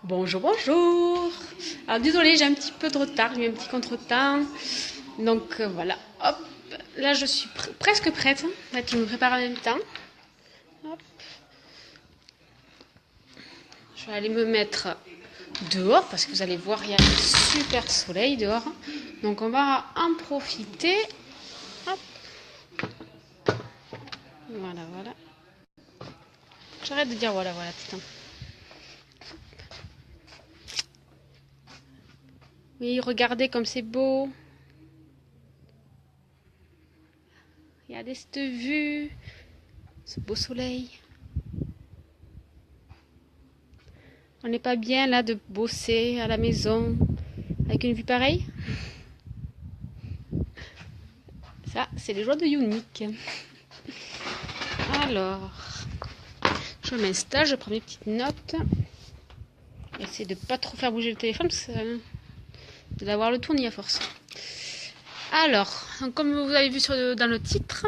Bonjour, bonjour. Alors désolé, j'ai un petit peu de retard, j'ai eu un petit contretemps. Donc voilà, hop, là je suis presque prête. En fait, je me prépare en même temps. Hop. Je vais aller me mettre dehors parce que vous allez voir, il y a un super soleil dehors. Donc on va en profiter. Hop. Voilà, voilà. J'arrête de dire voilà, voilà, putain. Oui, regardez comme c'est beau. Regardez cette vue, ce beau soleil. On n'est pas bien là de bosser à la maison avec une vue pareille. Ça, c'est les joies de Unique. Alors, je m'installe, je prends mes petites notes. J'essaie de pas trop faire bouger le téléphone parce que d'avoir le tournis à force. Alors, comme vous avez vu dans le titre,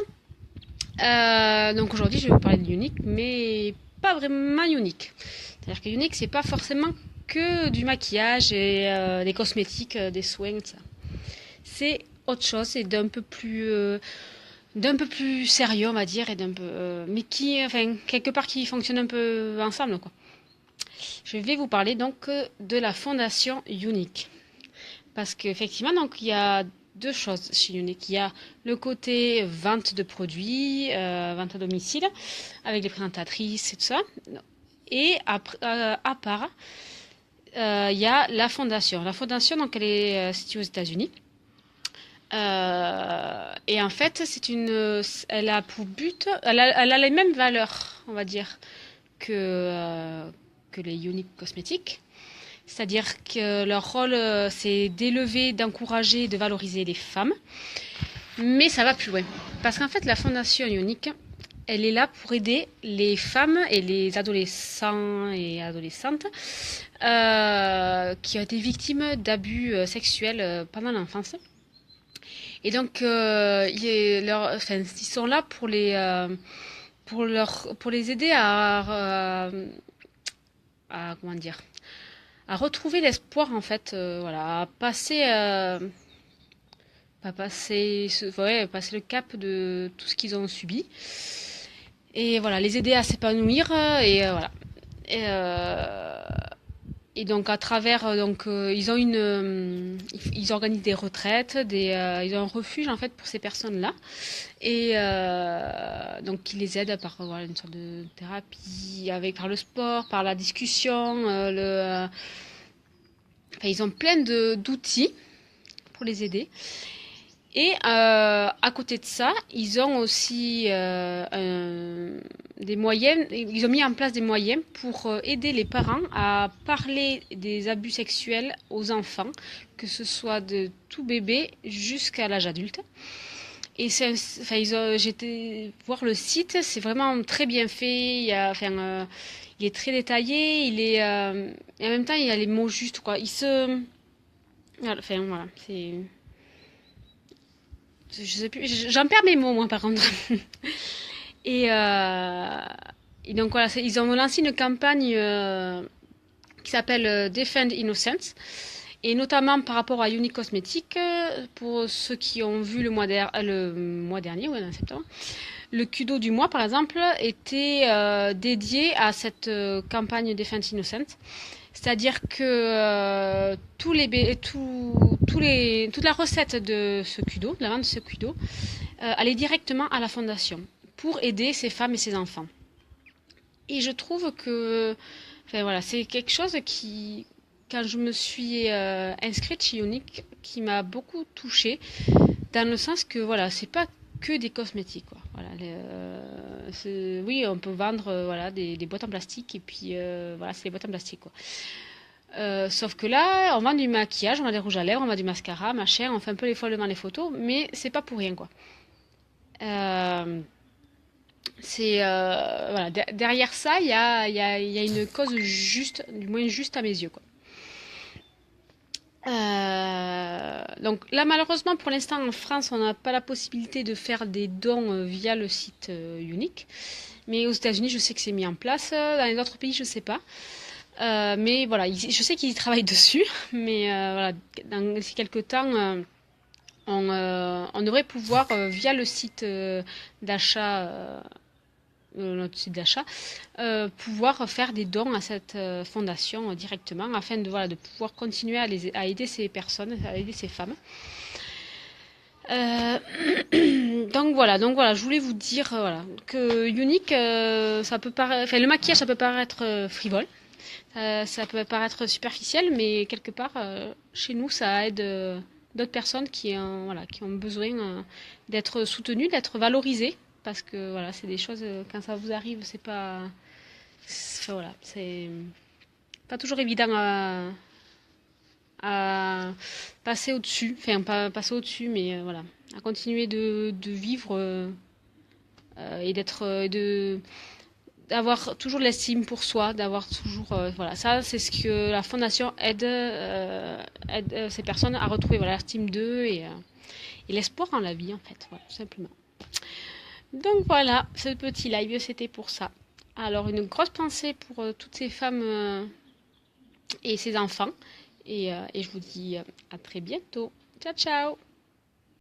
donc aujourd'hui je vais vous parler de Unique, mais pas vraiment Unique. C'est-à-dire que Unique, c'est pas forcément que du maquillage et des cosmétiques, des soins, ça. C'est autre chose, c'est d'un peu plus sérieux, on va dire, et d'un peu, mais qui, enfin, quelque part qui fonctionne un peu ensemble, quoi. Je vais vous parler donc de la fondation Unique, parce qu'effectivement, donc il y a deux choses chez Unique. Il y a le côté vente de produits, vente à domicile, avec les présentatrices et tout ça, et à part, il y a la fondation. La fondation, donc, elle est située aux États-Unis. Et en fait, elle a pour but, elle a les mêmes valeurs, on va dire, que les Unique cosmétiques. C'est-à-dire que leur rôle, c'est d'élever, d'encourager, de valoriser les femmes. Mais ça va plus loin. Parce qu'en fait, la fondation Unique, elle est là pour aider les femmes et les adolescents et adolescentes qui ont été victimes d'abus sexuels pendant l'enfance. Et donc, ils sont là pour les aider à comment dire, à retrouver l'espoir en fait, voilà, passer le cap de tout ce qu'ils ont subi et voilà, les aider à s'épanouir et voilà. Et, euh, Et donc à travers ils organisent des retraites, ils ont un refuge en fait pour ces personnes-là et donc ils les aident par voilà, une sorte de thérapie avec par le sport, par la discussion, enfin, ils ont plein de d'outils pour les aider. Et à côté de ça, ils ont aussi des moyens, ils ont mis en place des moyens pour aider les parents à parler des abus sexuels aux enfants, que ce soit de tout bébé jusqu'à l'âge adulte. Et j'ai été voir le site, c'est vraiment très bien fait. Il est très détaillé, et en même temps il y a les mots justes quoi. Enfin voilà, c'est je sais plus, j'en perds mes mots moi par contre. Et, euh, et donc voilà, ils ont lancé une campagne qui s'appelle Defend Innocence. Et notamment par rapport à Unique Cosmetics, pour ceux qui ont vu le mois dernier, ouais, en septembre, le Kudo du mois par exemple était dédié à cette campagne Defend Innocence. C'est-à-dire que toute la recette de ce Kudo, de la vente de ce Kudo, allait directement à la fondation pour aider ces femmes et ces enfants. Et je trouve que, enfin voilà, c'est quelque chose qui, quand je me suis inscrite chez Unique, qui m'a beaucoup touchée, dans le sens que voilà, c'est pas que des cosmétiques quoi. Voilà, oui, on peut vendre voilà des boîtes en plastique et puis voilà, c'est des boîtes en plastique quoi. Sauf que là, on vend du maquillage, on a des rouges à lèvres, on a du mascara, machin, on fait un peu les folles devant les photos, mais c'est pas pour rien quoi. Euh, voilà, derrière ça, il y a une cause juste, du moins juste à mes yeux quoi. Donc là, malheureusement, pour l'instant, en France, on n'a pas la possibilité de faire des dons via le site Unique. Mais aux États-Unis, je sais que c'est mis en place. Dans les autres pays, je ne sais pas. Mais voilà, je sais qu'ils y travaillent dessus, mais voilà, d'ici quelques temps, on devrait pouvoir, via le site d'achat, notre site d'achat, pouvoir faire des dons à cette fondation directement, afin de, voilà, de pouvoir continuer à aider ces personnes, à aider ces femmes. Euh, donc voilà, je voulais vous dire voilà, que Unique, ça peut paraître, enfin, le maquillage, ça peut paraître frivole, ça peut paraître superficiel, mais quelque part, chez nous, ça aide d'autres personnes voilà, qui ont besoin d'être soutenues, d'être valorisées, parce que voilà, c'est des choses, quand ça vous arrive, voilà, c'est pas toujours évident à passer au-dessus, enfin pas passer au-dessus, mais voilà, à continuer de vivre et d'avoir toujours de l'estime pour soi, d'avoir toujours voilà, ça c'est ce que la fondation aide ces personnes à retrouver, voilà, l'estime d'eux et l'espoir en la vie, en fait, voilà, tout simplement. Donc voilà, ce petit live c'était pour ça. Alors une grosse pensée pour toutes ces femmes et ces enfants et je vous dis à très bientôt. Ciao ciao.